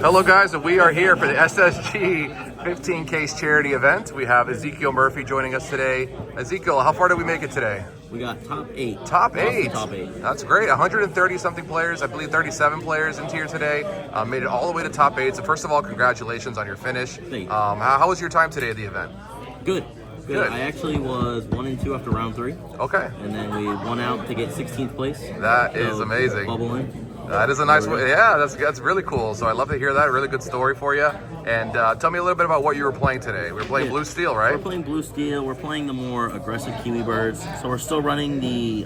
Hello guys, and we are here for the SSG 15 case charity event. We have Ezekiel Murphy joining us today. Ezekiel, how far did we make it today? We got top 8. Top 8? Top 8. That's great. 130 something players, I believe 37 players into here today. Made it all the way to top 8. So first of all, congratulations on your finish. Thank you. How was your time today at the event? Good. I actually was 1 and 2 after round 3. Okay. And then we won out to get 16th place. That is amazing. Bubbling. That is a nice way. Yeah, that's really cool. So I love to hear that. Really good story for you. And tell me a little bit about what you were playing today. We were playing Blue Steel, right? We're playing Blue Steel. We're playing the more aggressive Kiwi Birds. So we're still running the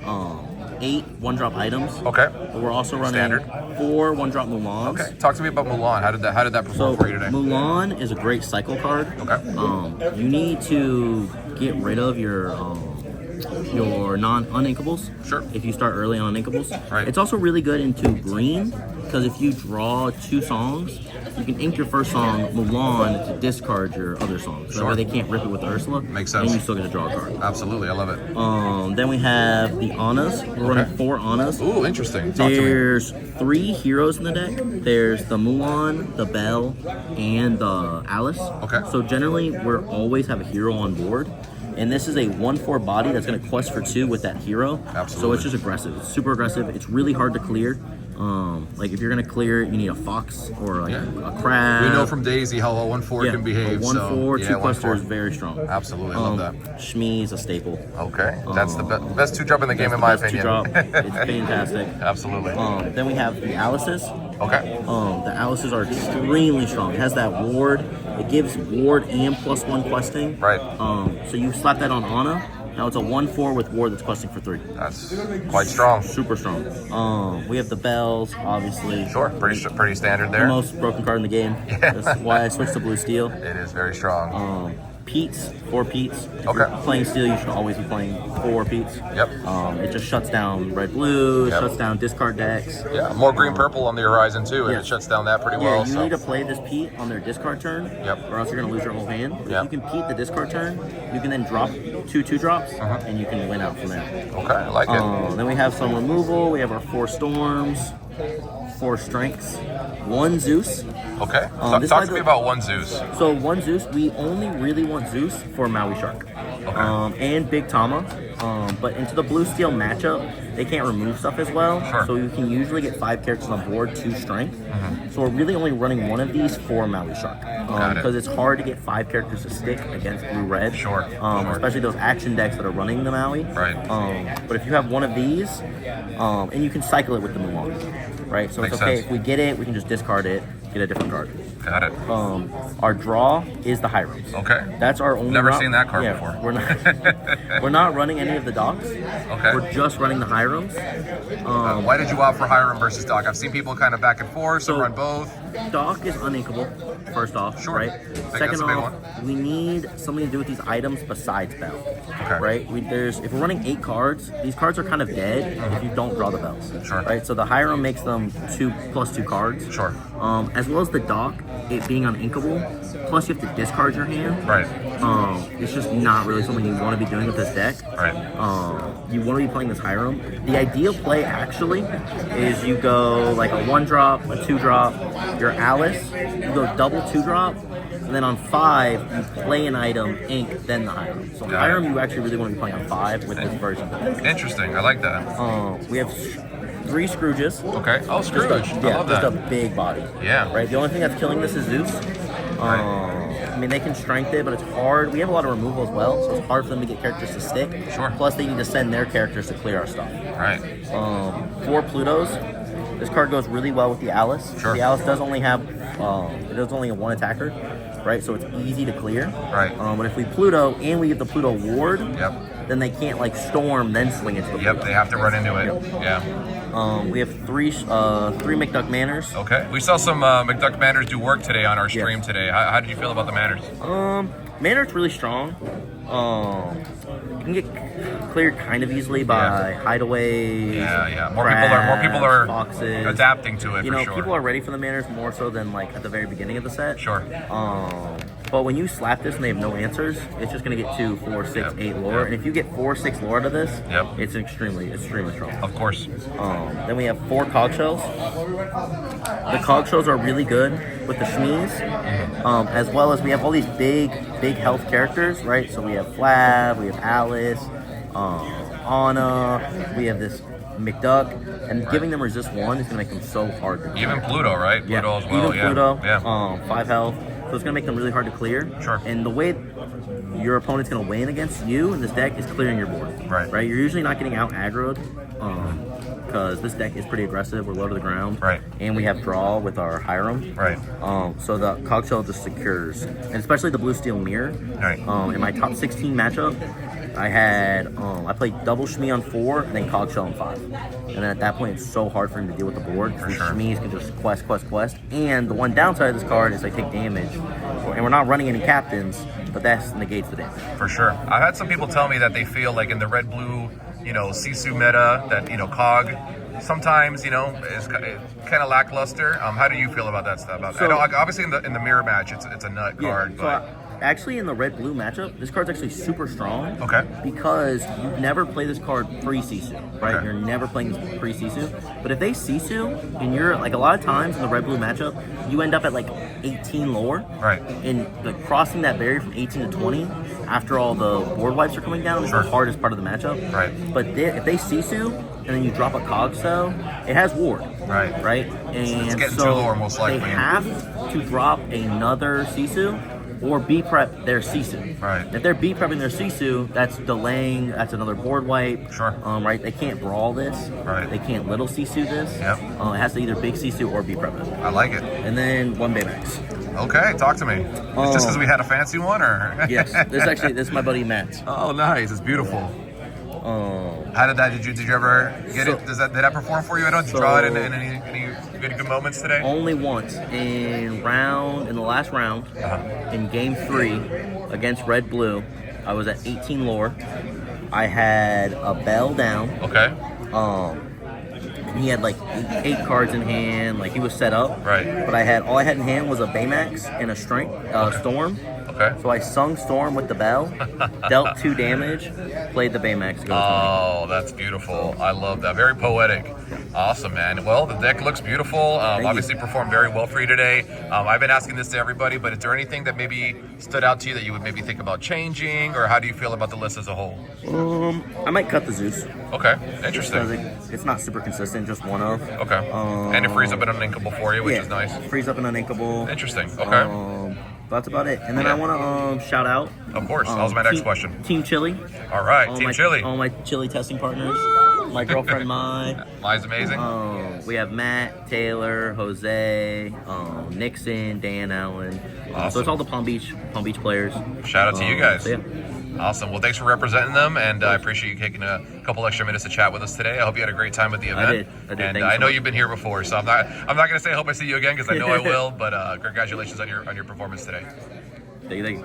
8 one-drop items. Okay. But we're also running Standard. 4 one-drop Mulans. Okay. Talk to me about Mulan. How did that perform for you today? Mulan is a great cycle card. Okay. You need to get rid of your non-uninkables. Sure. If you start early on uninkables. Right. It's also really good into green because if you draw 2 songs, you can ink your first song Mulan to discard your other songs. So Sure. that way they can't rip it with Ursula. Makes sense. And you still get to draw a card. Absolutely, I love it. Then we have the Annas. We're running 4 Annas. Ooh, interesting. Talk to me. There's 3 heroes in the deck. There's the Mulan, the Belle, and the Alice. Okay. So generally, we're always have a hero on board. And this is a 1/4 body that's going to quest for 2 with that hero. Absolutely. So it's just aggressive. It's super aggressive. It's really hard to clear. Like if you're going to clear it, you need a fox or like a crab. We know from Daisy how a 1/4 can behave. A 1/4, 2 quester 1/4 is very strong. Absolutely, I love that. Shmi's a staple. Okay, that's the best 2-drop in the game in my opinion. 2-drop. It's fantastic. Absolutely. Then we have the Alices. Okay. The Alices are extremely strong. It has that ward. It gives ward and +1 questing. Right. So you slap that on Anna. Now it's a 1/4 with ward that's questing for 3. That's quite strong. Super strong. We have the Bells, obviously. Sure, pretty standard The there. most broken card in the game. Yeah. That's why I switched to Blue Steel. It is very strong. Peats, 4 Peats. If Okay. you're playing Steel, you should always be playing 4 Peats. Yep. It just shuts down red-blue, Yep. shuts down discard decks. Yeah, more green-purple on the horizon too, and Yeah. it shuts down that pretty Yeah, well. you So. need to play this Pete on their discard turn, Yep. or else you're going to lose your whole hand. But Yep. if you can Pete the discard turn, you can then drop 2 2-drops, and you can win out from there. Okay, I like it. Then we have some removal. We have our 4 Storms, 4 Strengths, 1 Zeus. Okay. this Talk might to me go- about 1 Zeus. So 1 Zeus, we only really want Zeus for Maui Shark. And Big Tama. But into the Blue Steel matchup, they can't remove stuff as well. Sure. So you can usually get 5 characters on board, 2 strength. So we're really only running 1 of these for Maui Shark. Got it. Because it's hard to get 5 characters to stick against blue-red. Sure. Especially those action decks that are running the Maui. Right. But if you have 1 of these, and you can cycle it with the Mulan. Right? So Makes it's okay. sense. If we get it, we can just discard it, get a different card. Got it. Our draw is the Hyros. Okay. That's our only. Never seen that card yeah, before. We're not running any of the docks. Okay. We're just running the Hyros. Why did you opt for Hiram versus Doc? I've seen people kind of back and forth, some So- run both. Dock is uninkable. First off, Sure. right? I think Second that's a big off, one. we need something to do with these items besides Bell. Okay. Right? If we're running 8 cards, these cards are kind of dead if you don't draw the bells. Sure. Right? So the Hiram makes them 2+2 cards. Sure. As well as the Dock, it being uninkable. Plus you have to discard your hand. Right. It's just not really something you want to be doing with this deck. Right. You want to be playing this Hiram. The ideal play actually is you go like a 1-drop, a 2-drop, your Alice, you go double 2-drop, and then on 5 you play an item, ink, then the Hiram. So Got it. Hiram you actually really want to be playing on 5 with this version. Interesting. I like that. We have 3 Scrooges. Okay. Oh, Scrooge. I Yeah, love just that. a big body. Yeah. Right. The only thing that's killing this is Zeus. I mean, they can strength it, but it's hard. We have a lot of removal as well, so it's hard for them to get characters to stick. Sure. Plus, they need to send their characters to clear our stuff. Right. 4 Plutos. This card goes really well with the Alice. Sure. The Alice does only have, it does only have 1 attacker, right? So it's easy to clear. Right. But if we Pluto and we give the Pluto ward, Yep. then they can't like storm then swing into the Yep. Pluto. They have to run into it. Yeah. We have 3 McDuck Manors. Okay. We saw some McDuck Manners do work today on our stream today. How did you feel about the Manners? Manor's really strong. You can get cleared kind of easily by hideaways. Yeah. More crabs, people are foxes. adapting to it You for know, sure. people are ready for the Manors more so than like at the very beginning of the set. Sure. But when you slap this and they have no answers, it's just going to get 2, 4, 6, 8 lore. And if you get 4 or 6 lore out of this, it's extremely strong. Of course. Then we have 4 cog shells. The cog shells are really good with the shmees, as well as we have all these big health characters, right? So we have Flav, we have Alice, Anna, we have this McDuck, and giving them resist 1 is going to make them so hard to clear. Even Pluto, right? Pluto as well, even Pluto, 5 health. So it's going to make them really hard to clear. Sure. And the way your opponent's going to win against you in this deck is clearing your board. Right? You're usually not getting out aggroed, because this deck is pretty aggressive. We're low to the ground. Right. And we have draw with our Hiram. Right. So the cog shell just secures. And especially the blue steel mirror. Right. In my top 16 matchup, I played double shmee on 4 and then cog shell on 5. And then at that point, it's so hard for him to deal with the board. For These sure. shmees can just quest. And the one downside of this card is they take damage. And we're not running any captains, but that negates the damage. For sure. I've had some people tell me that they feel like in the red-blue, Sisu meta, that, Cog sometimes, is kind of lackluster. How do you feel about that stuff? I know, obviously, in the mirror match, it's a nut card, but... Actually, in the red-blue matchup, this card's actually super strong. Okay. Because you never play this card pre-Sisu, right? Okay. You're never playing this pre-Sisu. But if they Sisu, and you're, like, a lot of times in the red-blue matchup, you end up at, like, 18 lore. Right. And, like, crossing that barrier from 18 to 20 after all the board wipes are coming down is the hardest part of the matchup. Right. But if they Sisu, and then you drop a cog cell, it has ward. Right. And it's getting so 2 lore, most likely. They have to drop another Sisu or B-prep their Sisu. Right. If they're B-prepping their Sisu, that's delaying, that's another board wipe. Sure. Right? They can't brawl this. Right. They can't little Sisu this. Yep. It has to either big Sisu or B-prep it. I like it. And then 1 Baymax. Okay, talk to me. It's just because we had a fancy one, or? Yes. This is my buddy Matt. Oh, nice. It's beautiful. How did that? Did you ever get it? Did that perform for you? Did you draw it in any good moments today? Only once in the last round, in game 3 against Red Blue, I was at 18 lore. I had a Bell down. Okay. He had like 8 cards in hand, like he was set up. Right. But all I had in hand was a Baymax and a Storm. Okay. So I sung Storm with the Bell, dealt 2 damage, played the Baymax. Oh, that's beautiful. I love that. Very poetic. Awesome, man. Well, the deck looks beautiful. Obviously performed very well for you today. I've been asking this to everybody, but is there anything that maybe stood out to you that you would maybe think about changing, or how do you feel about the list as a whole? I might cut the Zeus. Okay, interesting. Because it's not super consistent, just one of. Okay. And it frees up an uninkable for you, which is nice. Frees up an uninkable. Interesting. Okay. That's about it. And then I want to shout out. Of course. That was my next question. Team Chili. All right. Team Chili. All my chili testing partners. My girlfriend Mai. Mai's amazing. We have Matt, Taylor, Jose, Nixon, Dan Allen. Awesome. So it's all the Palm Beach players. Shout out to you guys. So yeah. Awesome. Well, thanks for representing them, and I appreciate you taking a couple extra minutes to chat with us today. I hope you had a great time at the event. I did. And I know you've been here before, so I'm not going to say I hope I see you again, because I know I will. But congratulations on your performance today. Thank you.